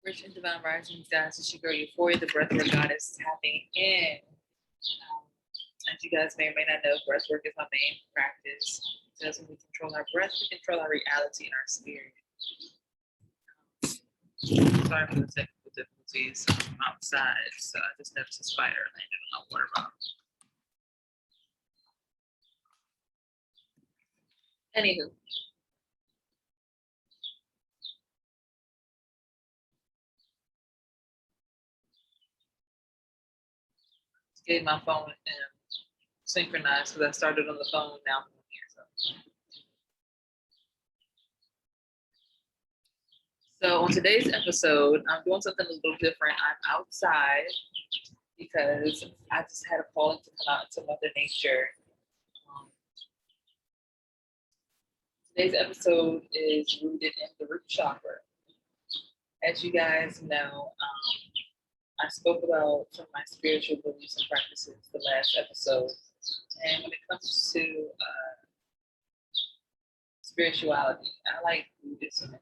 Rich and divine risings, guys. It's your girl Euphoria, the breathwork goddess, tapping in. As you guys may or may not know, breathwork is my main practice. Because when we control our breath, we control our reality and our spirit. Sorry for the technical difficulties. I'm outside, so I just noticed a spider landed on my water bottle. Anywho. Get my phone and synchronized because I started on the phone, now I'm here. So on today's episode, I'm doing something a little different. I'm outside because I just had a calling to come out into Mother Nature. Today's episode is rooted in the root chakra. As you guys know, I spoke about some of my spiritual beliefs and practices the last episode. And when it comes to spirituality, I like Buddhism.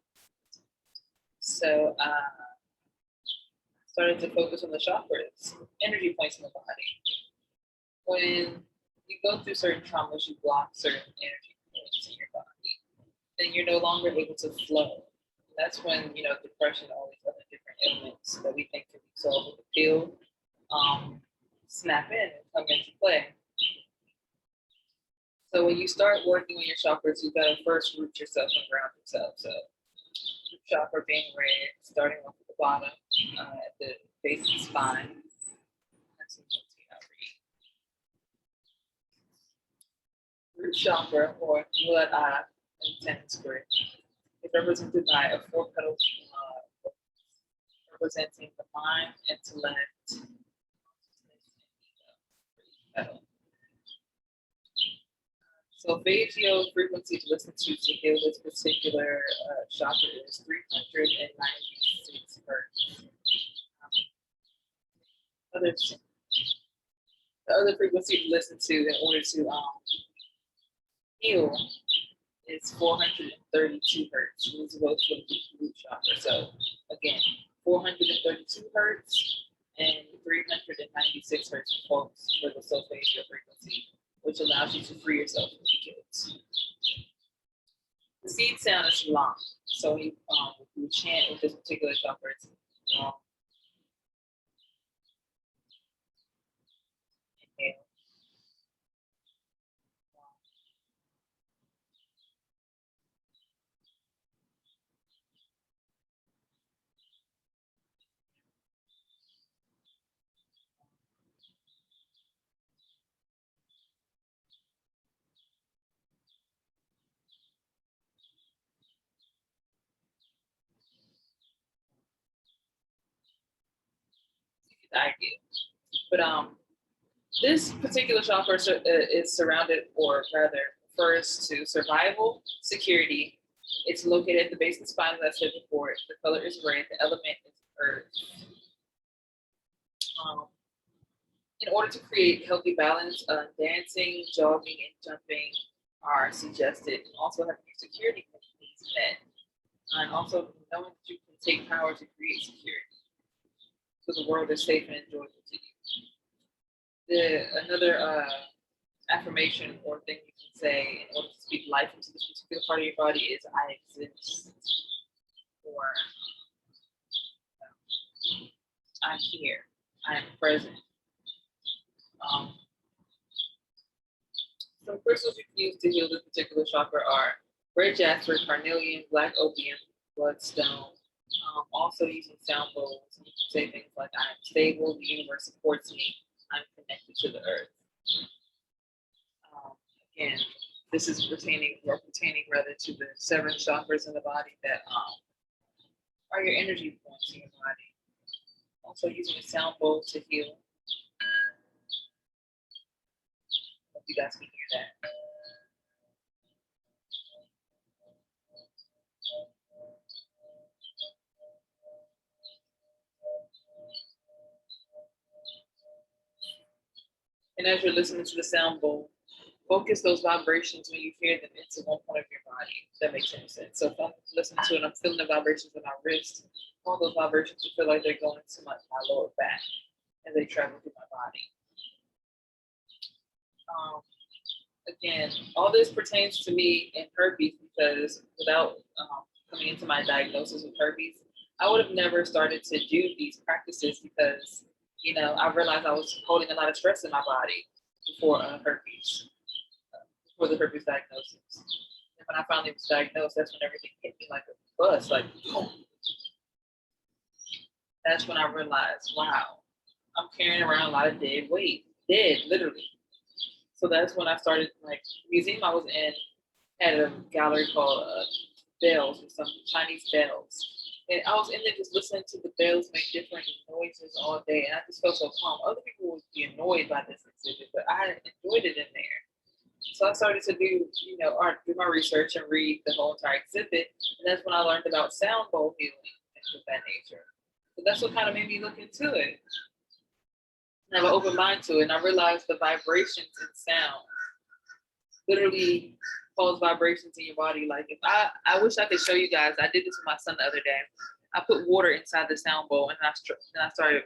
So I started to focus on the chakras, energy points in the body. When you go through certain traumas, you block certain energy points in your body. Then you're no longer able to flow. That's when, depression, all these other different ailments that we think can be solved with a pill, snap in and come into play. So when you start working on your chakras, you've got to first root yourself and ground yourself. So root chakra being red, starting off at the bottom, at the base of the spine. That's root chakra, or blood eye in Sanskrit, is represented by a 4-petal representing the mind, intellect, petal. So Vajio frequency to listen to heal this particular chakra is 396 hertz. The other frequency to listen to in order to heal is 432 hertz. These are both for the root chakra. So again, 432 hertz and 396 hertz for the solfeggio frequency, which allows you to free yourself from the guilt. The seed sound is long. So you chant with this particular chakra, it's long. Inhale. Idea. But this particular chakra is surrounded, or rather refers to survival, security. It's located at the base of the spine, as I said before. The color is red. The element is earth. In order to create healthy balance, dancing, jogging, and jumping are suggested. And also having your security needs met. And also knowing that you can take power to create security, so the world is safe and enjoyable to you. Another affirmation or thing you can say in order to speak life into this particular part of your body is I exist, or I'm here, I'm present. Some crystals you can use to heal this particular chakra are red jasper, carnelian, black opium, bloodstone. Also using sound bowls, you can say things like I'm stable, the universe supports me, I'm connected to the earth. Again, this is pertaining rather to the 7 chakras in the body that are your energy points in your body. Also using a sound bowl to heal. Hope you guys can hear that. And as you're listening to the sound bowl, focus those vibrations when you hear them into one point of your body. If that makes any sense. So if I'm listening to it, I'm feeling the vibrations in my wrist. all those vibrations feel like they're going to my lower back as they travel through my body. Again, all this pertains to me in herpes because without coming into my diagnosis with herpes, I would have never started to do these practices because, you know, I realized I was holding a lot of stress in my body before herpes, before the herpes diagnosis. And when I finally was diagnosed, that's when everything hit me like a bus, like boom. That's when I realized, wow, I'm carrying around a lot of dead weight, dead, literally. So that's when I started, like, the museum I was in had a gallery called bells, with some Chinese bells. And I was in there just listening to the bells make different noises all day. And I just felt so calm. Other people would be annoyed by this exhibit, but I enjoyed it in there. So I started to do, you know, do my research and read the whole entire exhibit. And that's when I learned about sound bowl healing and things of that nature. So that's what kind of made me look into it. And I have an open mind to it. And I realized the vibrations in sound literally cause vibrations in your body. Like if I wish I could show you guys, I did this with my son the other day. I put water inside the sound bowl and I started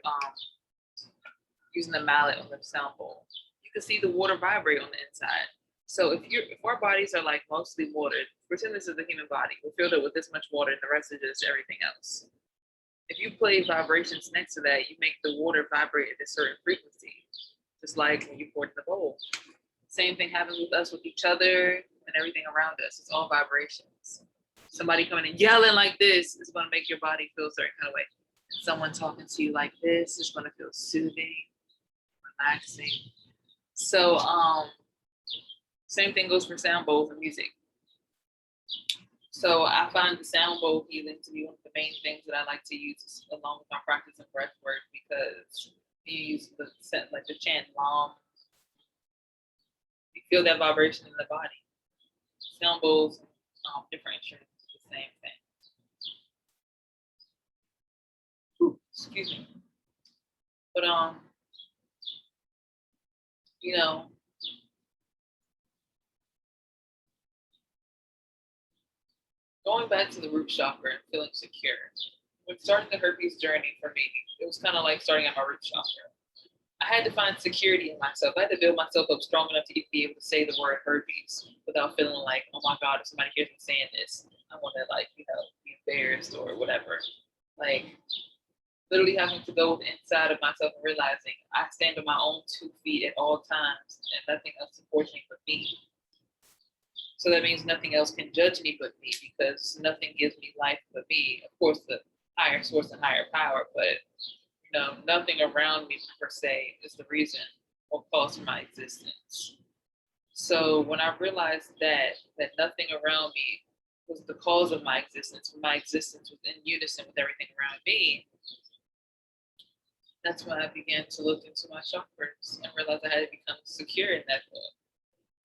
using the mallet on the sound bowl. You can see the water vibrate on the inside. So if our bodies are like mostly water, pretend this is the human body. We're filled up with this much water and the rest is just everything else. If you play vibrations next to that, you make the water vibrate at a certain frequency, just like when you pour it in the bowl. Same thing happens with us, with each other, and everything around us. It's all vibrations. Somebody coming and yelling like this is going to make your body feel a certain kind of way. Someone talking to you like this is going to feel soothing, relaxing. So same thing goes for sound bowls and music. So I find the sound bowl healing to be one of the main things that I like to use along with my practice of breath work, because you use the chant Lam. You feel that vibration in the body. Sound bowls, different instruments, the same thing. Ooh, excuse me. But you know, going back to the root chakra and feeling secure. When starting the herpes journey for me, it was kind of like starting at my root chakra. I had to find security in myself. I had to build myself up strong enough to be able to say the word herpes without feeling like, oh my God, if somebody hears me saying this, I want to be embarrassed or whatever. Like literally having to go inside of myself and realizing I stand on my own 2 feet at all times and nothing else supports me but me. So that means nothing else can judge me but me, because nothing gives me life but me. Of course, the higher source and higher power, but nothing around me per se is the reason or cause for my existence. So when I realized that nothing around me was the cause of my existence, when my existence was in unison with everything around me, that's when I began to look into my chakras and realized I had to become secure in that way.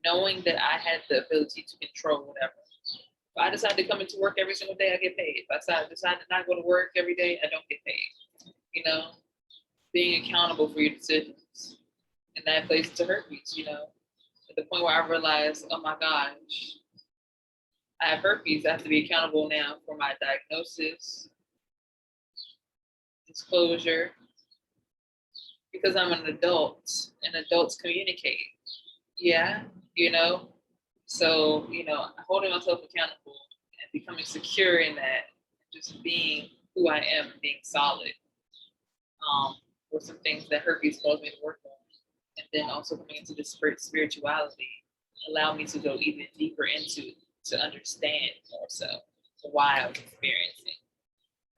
Knowing that I had the ability to control whatever. If I decide to come into work every single day, I get paid. If I decide to not go to work every day, I don't get paid. Being accountable for your decisions. And that plays into herpes, at the point where I realized, oh my gosh, I have herpes. I have to be accountable now for my diagnosis, disclosure, because I'm an adult and adults communicate. Yeah, so, holding myself accountable and becoming secure in that, just being who I am, being solid, were some things that herpes caused me to work on. And then also coming into the spirituality allowed me to go even deeper into to understand more so why I was experiencing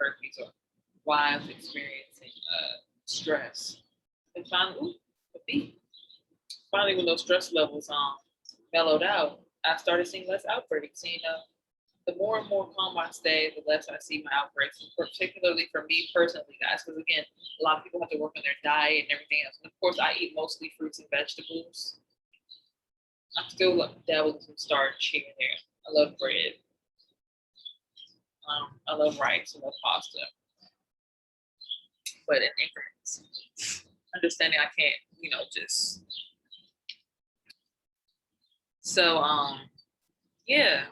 herpes or why I was experiencing stress. And finally, when those stress levels mellowed out, I started seeing less outbreaks. The more and more calm I stay, the less I see my outbreaks, particularly for me personally, guys, because again, a lot of people have to work on their diet and everything else. And of course, I eat mostly fruits and vegetables. I still dabble in some starch here and there. I love bread. I love rice. I love pasta. But in increments. Understanding I can't, just. So, yeah.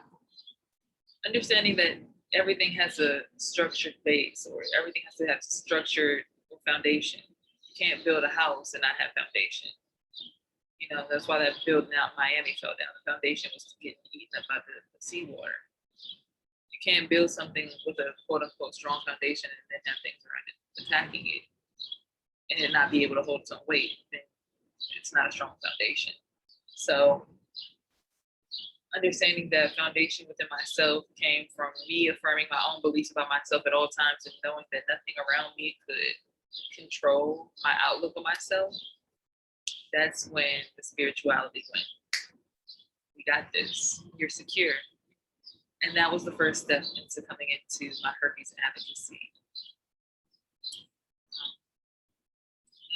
Understanding that everything has a structured base, or everything has to have structured foundation. You can't build a house and not have foundation. You know, that's why that building out in Miami fell down. The foundation was getting eaten up by the seawater. You can't build something with a quote unquote strong foundation and then have things around it attacking it and it not be able to hold its own weight. Then it's not a strong foundation. So understanding that foundation within myself came from me affirming my own beliefs about myself at all times and knowing that nothing around me could control my outlook of myself. That's when the spirituality went. We got this. You're secure. And that was the first step into coming into my herpes advocacy.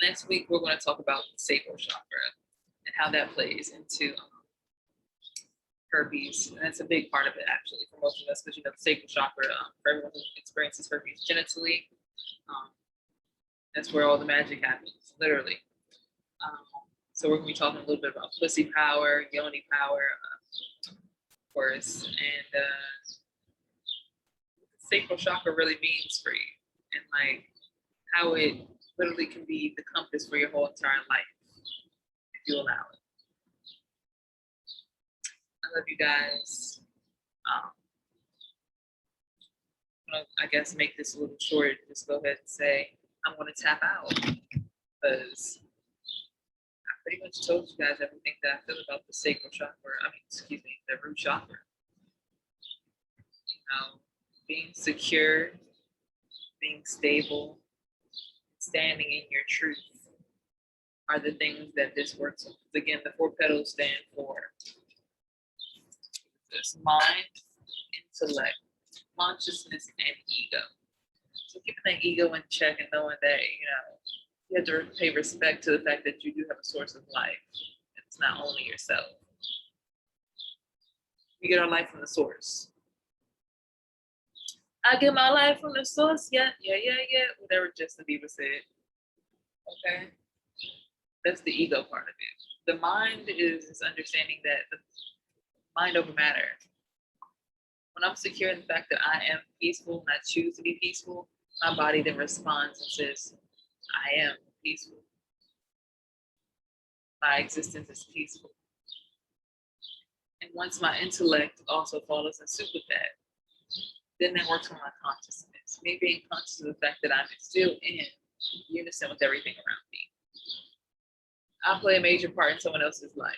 Next week, we're going to talk about the sacral chakra and how that plays into herpes. And that's a big part of it, actually, for most of us, because, you know, the sacral chakra, for everyone who experiences herpes genitally, that's where all the magic happens, literally. So we're going to be talking a little bit about pussy power, yoni power, of course, and what the sacral chakra really means for you, and like how it literally can be the compass for your whole entire life, if you allow it. I love you guys. I guess make this a little short. Just go ahead and say, I'm going to tap out, because I pretty much told you guys everything that I feel about the sacral chakra. The root chakra. You know, being secure, being stable, standing in your truth are the things that this works on. Again, the 4 petals stand for this: mind, intellect, consciousness, and ego. So keeping that ego in check and knowing that, you know, you have to pay respect to the fact that you do have a source of life. It's not only yourself. We get our life from the source. I get my life from the source. Yeah. Whatever Justin Bieber said. Okay. That's the ego part of it. The mind is this understanding that the mind over matter. When I'm secure in the fact that I am peaceful and I choose to be peaceful, my body then responds and says, I am peaceful. My existence is peaceful. And once my intellect also follows in suit with that, then that works on my consciousness. Me being conscious of the fact that I'm still in unison with everything around me. I play a major part in someone else's life,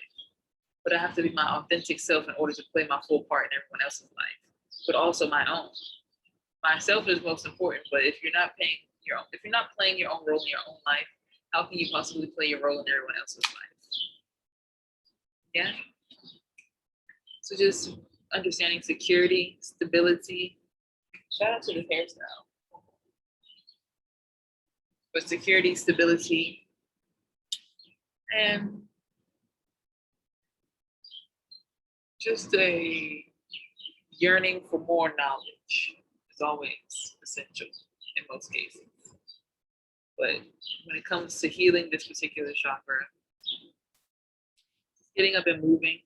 but I have to be my authentic self in order to play my full part in everyone else's life, but also my own. Myself is most important, but if you're not playing your own role in your own life, how can you possibly play your role in everyone else's life? Yeah. So just understanding security, stability. Shout out to the hairstyle. But security, stability, and just a yearning for more knowledge is always essential in most cases. But when it comes to healing this particular chakra, getting up and moving,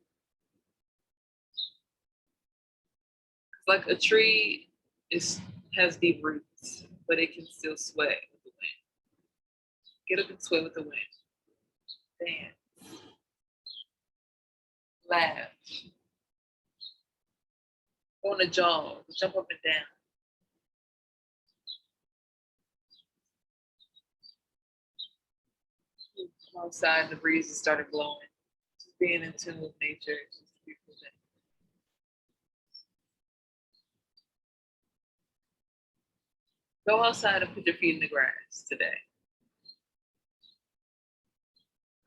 it's like a tree has deep roots, but it can still sway with the wind. Get up and sway with the wind. Dance. Laugh. Go on a jog. Jump up and down. Come outside, the breeze has started blowing. Just being in tune with nature. It's just a beautiful thing. Go outside and put your feet in the grass today.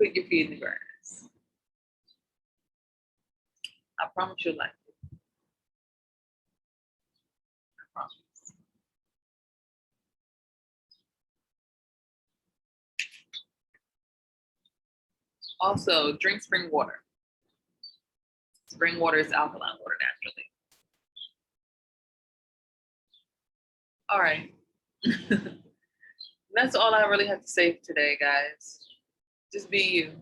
Put your feet in the grass. I promise you'll like it. I promise. Also, drink spring water. Spring water is alkaline water naturally. All right. That's all I really have to say today, guys. Just be you.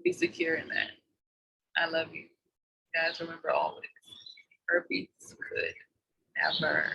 Be secure in that. I love you. Guys, remember always, herpes good. Never.